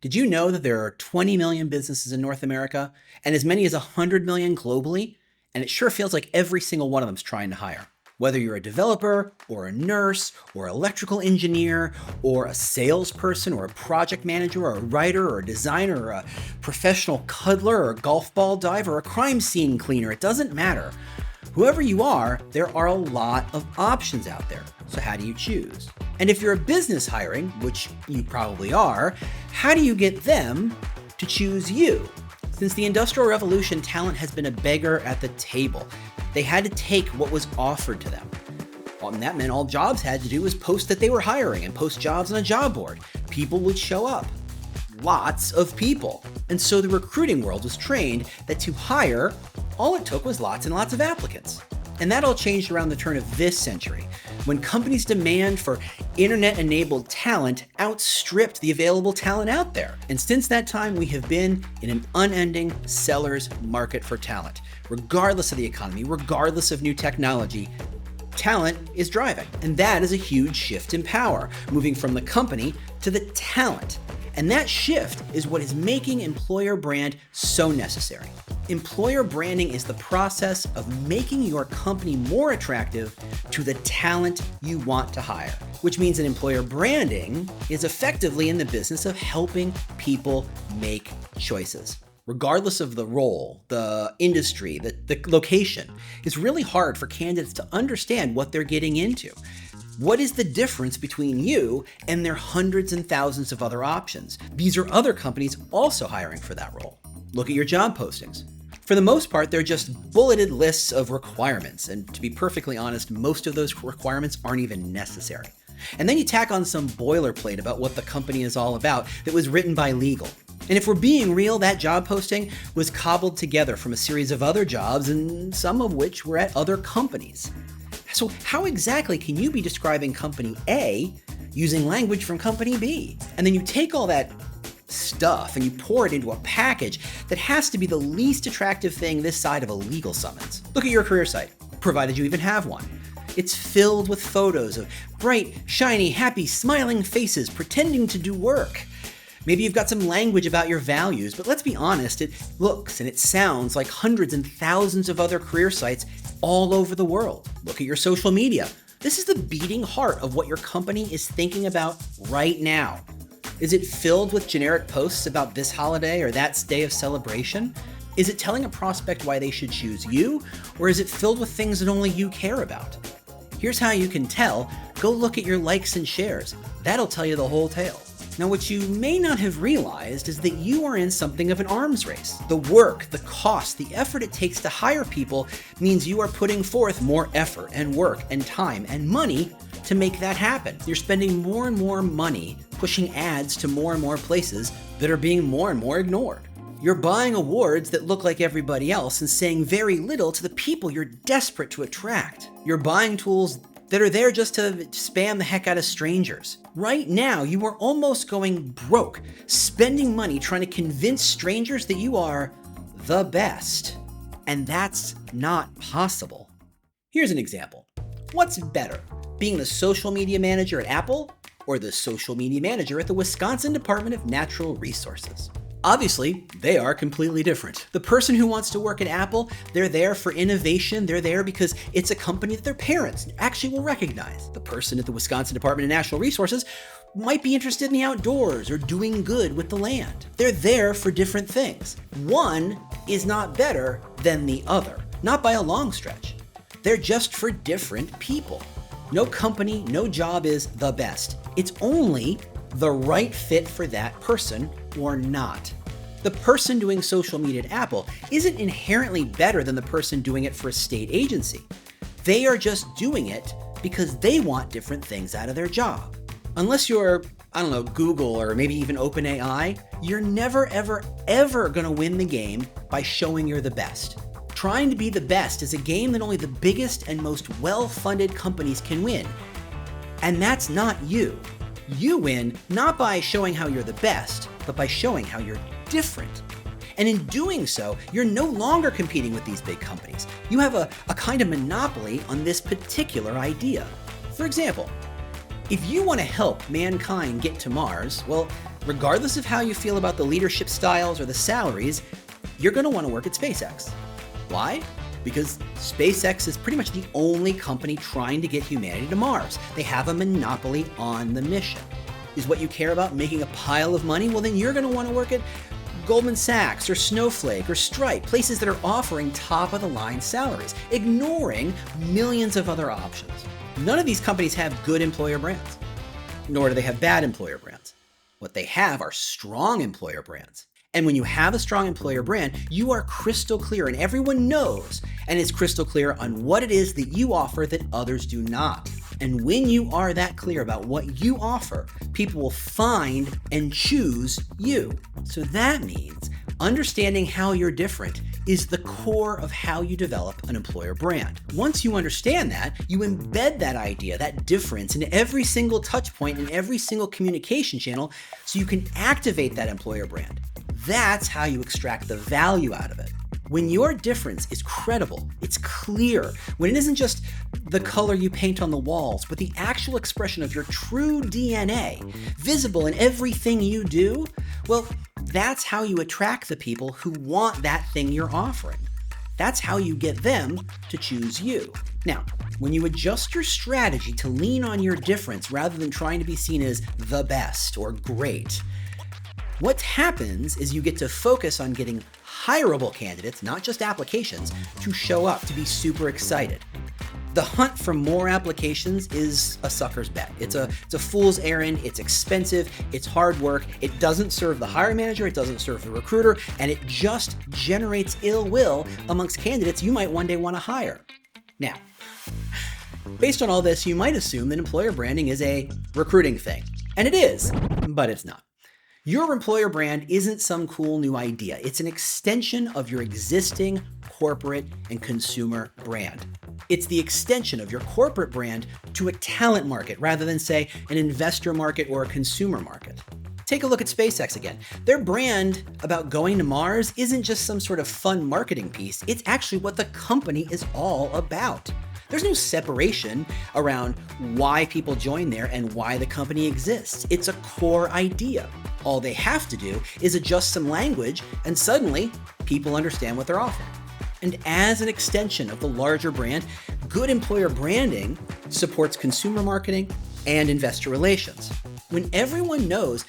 Did you know that there are 20 million businesses in North America and as many as 100 million globally? And it sure feels like every single one of them is trying to hire. Whether you're a developer or a nurse or electrical engineer or a salesperson or a project manager or a writer or a designer or a professional cuddler or a golf ball diver or a crime scene cleaner, it doesn't matter. Whoever you are, there are a lot of options out there. So how do you choose? And if you're a business hiring, which you probably are, how do you get them to choose you? Since the Industrial Revolution, talent has been a beggar at the table. They had to take what was offered to them. And that meant all jobs had to do was post that they were hiring and post jobs on a job board. People would show up. Lots of people. And so the recruiting world was trained that to hire, all it took was lots and lots of applicants. And that all changed around the turn of this century, when companies' demand for internet-enabled talent outstripped the available talent out there. And since that time, we have been in an unending seller's market for talent. Regardless of the economy, regardless of new technology, talent is driving. And that is a huge shift in power, moving from the company to the talent. And that shift is what is making employer brand so necessary. Employer branding is the process of making your company more attractive to the talent you want to hire, which means that employer branding is effectively in the business of helping people make choices. Regardless of the role, the industry, the location, it's really hard for candidates to understand what they're getting into. What is the difference between you and their hundreds and thousands of other options? These are other companies also hiring for that role. Look at your job postings. For the most part, they're just bulleted lists of requirements, and to be perfectly honest, most of those requirements aren't even necessary. And then you tack on some boilerplate about what the company is all about that was written by legal. And if we're being real, that job posting was cobbled together from a series of other jobs, and some of which were at other companies. So how exactly can you be describing company A using language from company B? And then you take all that stuff and you pour it into a package that has to be the least attractive thing this side of a legal summons. Look at your career site, provided you even have one. It's filled with photos of bright, shiny, happy, smiling faces pretending to do work. Maybe you've got some language about your values, but let's be honest, it looks and it sounds like hundreds and thousands of other career sites all over the world. Look at your social media. This is the beating heart of what your company is thinking about right now. Is it filled with generic posts about this holiday or that day of celebration? Is it telling a prospect why they should choose you, or is it filled with things that only you care about? Here's how you can tell. Go look at your likes and shares. That'll tell you the whole tale. Now, what you may not have realized is that you are in something of an arms race. The work, the cost, the effort it takes to hire people means you are putting forth more effort and work and time and money to make that happen. You're spending more and more money pushing ads to more and more places that are being more and more ignored. You're buying awards that look like everybody else and saying very little to the people you're desperate to attract. You're buying tools that are there just to spam the heck out of strangers. Right now, you are almost going broke, spending money trying to convince strangers that you are the best. And that's not possible. Here's an example. What's better, being the social media manager at Apple or the social media manager at the Wisconsin Department of Natural Resources? Obviously, they are completely different. The person who wants to work at Apple, they're there for innovation. They're there because it's a company that their parents actually will recognize. The person at the Wisconsin Department of Natural Resources might be interested in the outdoors or doing good with the land. They're there for different things. One is not better than the other, not by a long stretch. They're just for different people. No company, no job is the best. It's only the right fit for that person or not. The person doing social media at Apple isn't inherently better than the person doing it for a state agency. They are just doing it because they want different things out of their job. Unless you're, Google or maybe even OpenAI, you're never, ever, ever gonna win the game by showing you're the best. Trying to be the best is a game that only the biggest and most well-funded companies can win. And that's not you. You win not by showing how you're the best, but by showing how you're different. And in doing so, you're no longer competing with these big companies. You have a kind of monopoly on this particular idea. For example, if you want to help mankind get to Mars, well, regardless of how you feel about the leadership styles or the salaries, you're going to want to work at SpaceX. Why? Because SpaceX is pretty much the only company trying to get humanity to Mars. They have a monopoly on the mission. Is what you care about making a pile of money? Well, then you're going to want to work at Goldman Sachs or Snowflake or Stripe, places that are offering top-of-the-line salaries, ignoring millions of other options. None of these companies have good employer brands, nor do they have bad employer brands. What they have are strong employer brands. And when you have a strong employer brand, you are crystal clear and everyone knows and is crystal clear on what it is that you offer that others do not. And when you are that clear about what you offer, people will find and choose you. So that means understanding how you're different is the core of how you develop an employer brand. Once you understand that, you embed that idea, that difference, in every single touch point in every single communication channel so you can activate that employer brand. That's how you extract the value out of it. When your difference is credible, it's clear, when it isn't just the color you paint on the walls, but the actual expression of your true DNA, visible in everything you do, well, that's how you attract the people who want that thing you're offering. That's how you get them to choose you. Now, when you adjust your strategy to lean on your difference rather than trying to be seen as the best or great, what happens is you get to focus on getting hireable candidates, not just applications, to show up, to be super excited. The hunt for more applications is a sucker's bet. It's a fool's errand, it's expensive, it's hard work, it doesn't serve the hiring manager, it doesn't serve the recruiter, and it just generates ill will amongst candidates you might one day want to hire. Now, based on all this, you might assume that employer branding is a recruiting thing. And it is, but it's not. Your employer brand isn't some cool new idea. It's an extension of your existing corporate and consumer brand. It's the extension of your corporate brand to a talent market rather than, say, an investor market or a consumer market. Take a look at SpaceX again. Their brand about going to Mars isn't just some sort of fun marketing piece. It's actually what the company is all about. There's no separation around why people join there and why the company exists. It's a core idea. All they have to do is adjust some language, and suddenly people understand what they're offering. And as an extension of the larger brand, good employer branding supports consumer marketing and investor relations. When everyone knows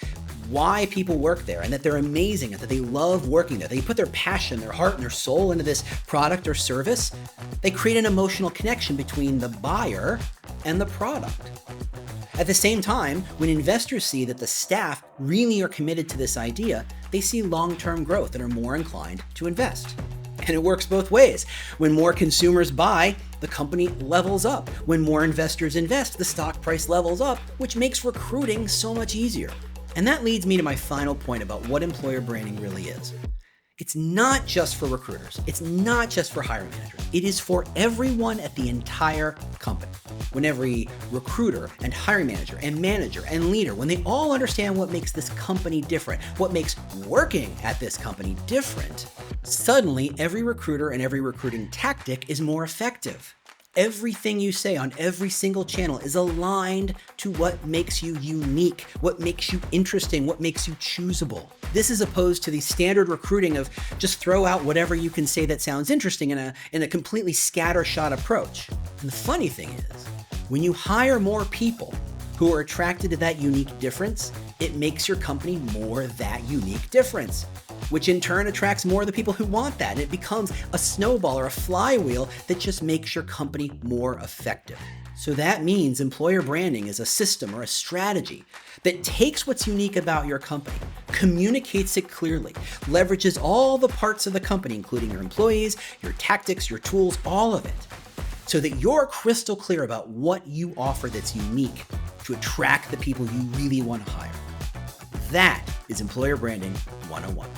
why people work there and that they're amazing and that they love working there, they put their passion, their heart, and their soul into this product or service, they create an emotional connection between the buyer and the product. At the same time, when investors see that the staff really are committed to this idea, they see long-term growth and are more inclined to invest. And it works both ways. When more consumers buy, the company levels up. When more investors invest, the stock price levels up, which makes recruiting so much easier. And that leads me to my final point about what employer branding really is. It's not just for recruiters. It's not just for hiring managers. It is for everyone at the entire company. When every recruiter and hiring manager and leader, when they all understand what makes this company different, what makes working at this company different, suddenly every recruiter and every recruiting tactic is more effective. Everything you say on every single channel is aligned to what makes you unique, what makes you interesting, what makes you choosable. This is opposed to the standard recruiting of just throw out whatever you can say that sounds interesting in a completely scattershot approach. And the funny thing is, when you hire more people who are attracted to that unique difference, it makes your company more that unique difference, which in turn attracts more of the people who want that. And it becomes a snowball or a flywheel that just makes your company more effective. So that means employer branding is a system or a strategy that takes what's unique about your company, communicates it clearly, leverages all the parts of the company, including your employees, your tactics, your tools, all of it, so that you're crystal clear about what you offer that's unique to attract the people you really want to hire. That is Employer Branding 101.